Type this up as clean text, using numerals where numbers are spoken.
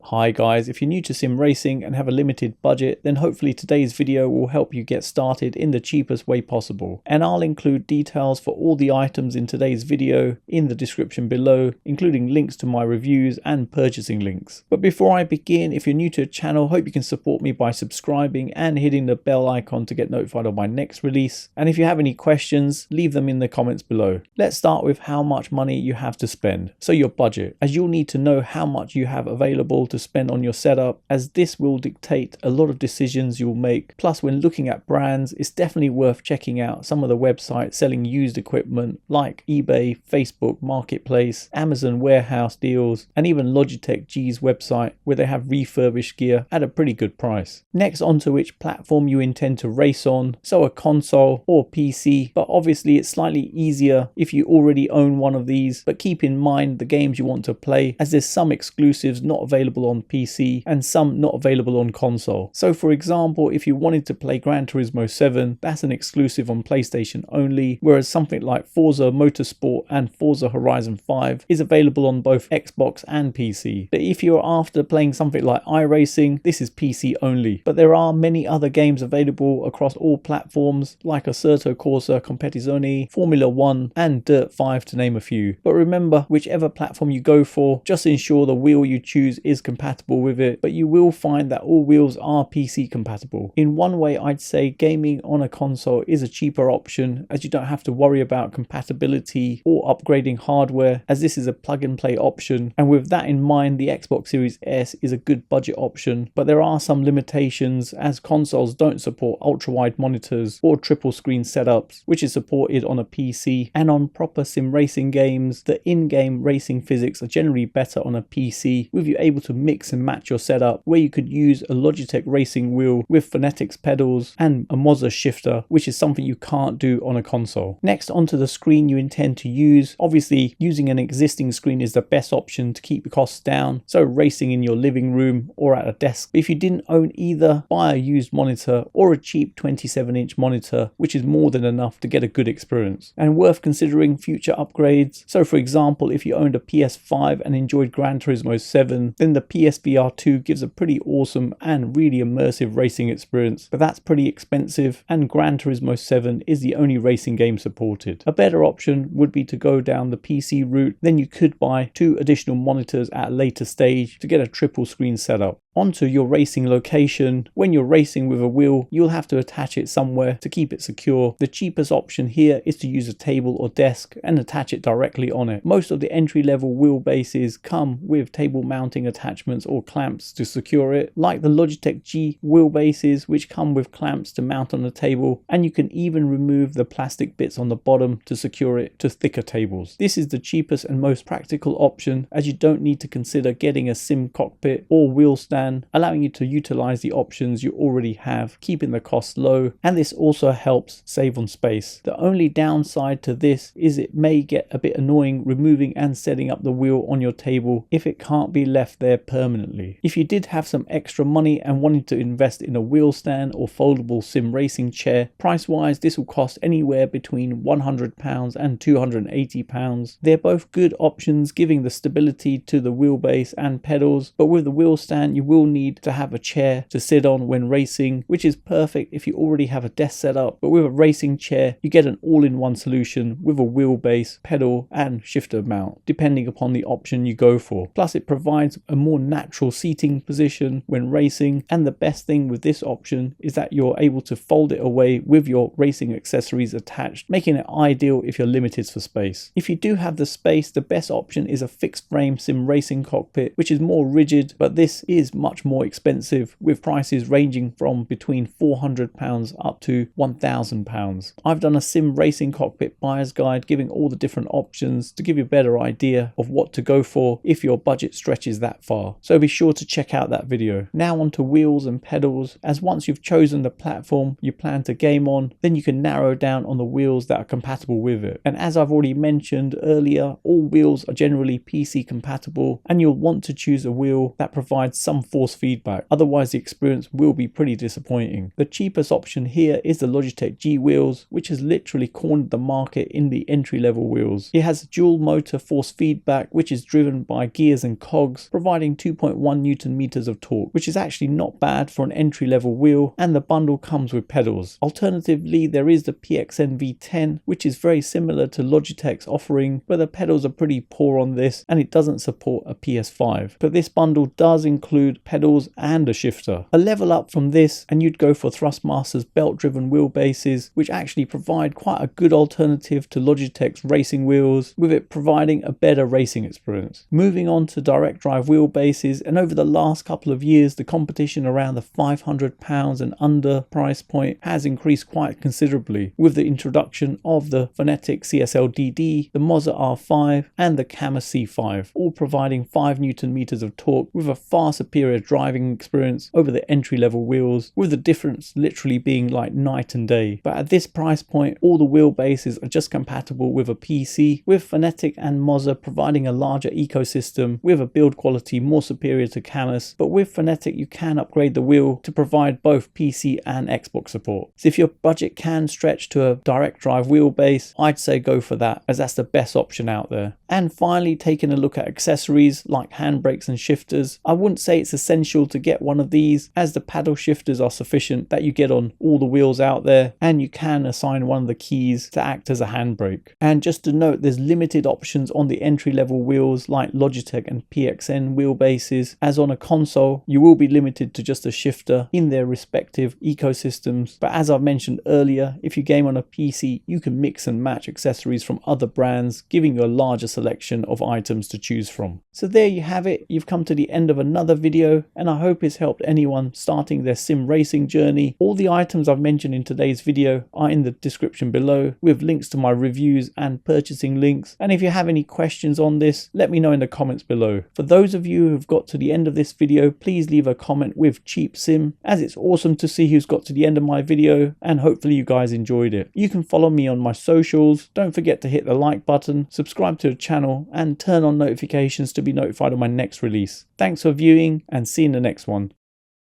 Hi guys, if you're new to sim racing and have a limited budget, then hopefully today's video will help you get started in the cheapest way possible. And I'll include details for all the items in today's video in the description below, including links to my reviews and purchasing links. But before I begin, if you're new to the channel, hope you can support me by subscribing and hitting the bell icon to get notified of my next release. And if you have any questions, leave them in the comments below. Let's start with how much money you have to spend. So your budget, as you'll need to know how much you have available to spend on your setup, as this will dictate a lot of decisions you'll make. Plus, when looking at brands, it's definitely worth checking out some of the websites selling used equipment like eBay, Facebook Marketplace, Amazon warehouse deals, and even Logitech G's website where they have refurbished gear at a pretty good price. Next, onto which platform you intend to race on, so a console or PC, but obviously it's slightly easier if you already own one of these, but keep in mind the games you want to play, as there's some exclusives not available on PC and some not available on console. So for example, if you wanted to play Gran Turismo 7, that's an exclusive on PlayStation only, whereas something like Forza Motorsport and Forza Horizon 5 is available on both Xbox and PC. But if you're after playing something like iRacing, this is PC only. But there are many other games available across all platforms like Assetto Corsa Competizione, Formula 1 and Dirt 5 to name a few. But remember, whichever platform you go for, just ensure the wheel you choose is compatible with it, but you will find that all wheels are PC compatible. In one way, I'd say gaming on a console is a cheaper option, as you don't have to worry about compatibility or upgrading hardware, as this is a plug and play option. And with that in mind, the Xbox Series S is a good budget option, but there are some limitations, as consoles don't support ultra wide monitors or triple screen setups, which is supported on a PC. And on proper sim racing games, the in-game racing physics are generally better on a PC, with you able to mix and match your setup, where you could use a Logitech racing wheel with phonetics pedals and a Mozza shifter, which is something you can't do on a console. Next, onto the screen you intend to use. Obviously, using an existing screen is the best option to keep the costs down, so racing in your living room or at a desk. But if you didn't own either, buy a used monitor or a cheap 27-inch monitor, which is more than enough to get a good experience. And worth considering future upgrades. So for example, if you owned a PS5 and enjoyed Gran Turismo 7, then the PSVR 2 gives a pretty awesome and really immersive racing experience, but that's pretty expensive, and Gran Turismo 7 is the only racing game supported. A better option would be to go down the PC route, then you could buy 2 additional monitors at a later stage to get a triple screen setup. Onto your racing location. When you're racing with a wheel, you'll have to attach it somewhere to keep it secure. The cheapest option here is to use a table or desk and attach it directly on it. Most of the entry-level wheelbases come with table mounting attachments or clamps to secure it, like the Logitech G wheelbases, which come with clamps to mount on the table, and you can even remove the plastic bits on the bottom to secure it to thicker tables. This is the cheapest and most practical option, as you don't need to consider getting a sim cockpit or wheel stand, allowing you to utilize the options you already have, keeping the costs low, and this also helps save on space. The only downside to this is it may get a bit annoying removing and setting up the wheel on your table if it can't be left there permanently. If you did have some extra money and wanted to invest in a wheel stand or foldable sim racing chair, price wise this will cost anywhere between £100 and £280. They're both good options, giving the stability to the wheelbase and pedals, but with the wheel stand you will need to have a chair to sit on when racing, which is perfect if you already have a desk setup. But with a racing chair you get an all-in-one solution with a wheelbase, pedal and shifter mount, depending upon the option you go for. Plus it provides a more natural seating position when racing, and the best thing with this option is that you're able to fold it away with your racing accessories attached, making it ideal if you're limited for space. If you do have the space, the best option is a fixed frame sim racing cockpit, which is more rigid, but this is much more expensive, with prices ranging from between £400 up to £1,000. I've done a sim racing cockpit buyer's guide giving all the different options to give you a better idea of what to go for if your budget stretches that far, so be sure to check out that video. Now onto wheels and pedals, as once you've chosen the platform you plan to game on, then you can narrow down on the wheels that are compatible with it. And as I've already mentioned earlier, all wheels are generally PC compatible, and you'll want to choose a wheel that provides some force feedback, otherwise the experience will be pretty disappointing. The cheapest option here is the Logitech G wheels, which has literally cornered the market in the entry level wheels. It has dual motor force feedback, which is driven by gears and cogs, providing 2.1 Newton meters of torque, which is actually not bad for an entry level wheel, and the bundle comes with pedals. Alternatively, there is the PXN V10, which is very similar to Logitech's offering, but the pedals are pretty poor on this and it doesn't support a PS5. But this bundle does include pedals and a shifter. A level up from this and you'd go for Thrustmaster's belt driven wheelbases, which actually provide quite a good alternative to Logitech's racing wheels, with it providing a better racing experience. Moving on to direct drive wheelbases, and over the last couple of years the competition around the £500 and under price point has increased quite considerably, with the introduction of the Phonetic CSL-DD, the Moza R5 and the Kama C5, all providing 5 Newton meters of torque with a far superior driving experience over the entry level wheels, with the difference literally being like night and day. But at this price point all the wheelbases are just compatible with a PC, with Phonetic and Moza providing a larger ecosystem with a build quality more superior to Kama's, but with Phonetic you can upgrade the wheel to provide both PC and Xbox support. So if your budget can stretch to a direct drive wheelbase, I'd say go for that, as that's the best option out there. And finally, taking a look at accessories like handbrakes and shifters, I wouldn't say it's essential to get one of these, as the paddle shifters are sufficient that you get on all the wheels out there, and you can assign one of the keys to act as a handbrake. And just to note, there's limited options on the entry level wheels like Logitech and PXN wheelbases, as on a console you will be limited to just a shifter in their respective ecosystems. But as I've mentioned earlier, if you game on a PC you can mix and match accessories from other brands, giving you a larger selection of items to choose from. So there you have it, you've come to the end of another video, and I hope it's helped anyone starting their sim racing journey. All the items I've mentioned in today's video are in the description below, with links to my reviews and purchasing links, and if you have any questions on this, let me know in the comments below. For those of you who've got to the end of this video, please leave a comment with cheap sim, as it's awesome to see who's got to the end of my video, and hopefully you guys enjoyed it. You can follow me on my socials, don't forget to hit the like button, subscribe to the channel and turn on notifications to be notified of my next release. Thanks for viewing and see you in the next one.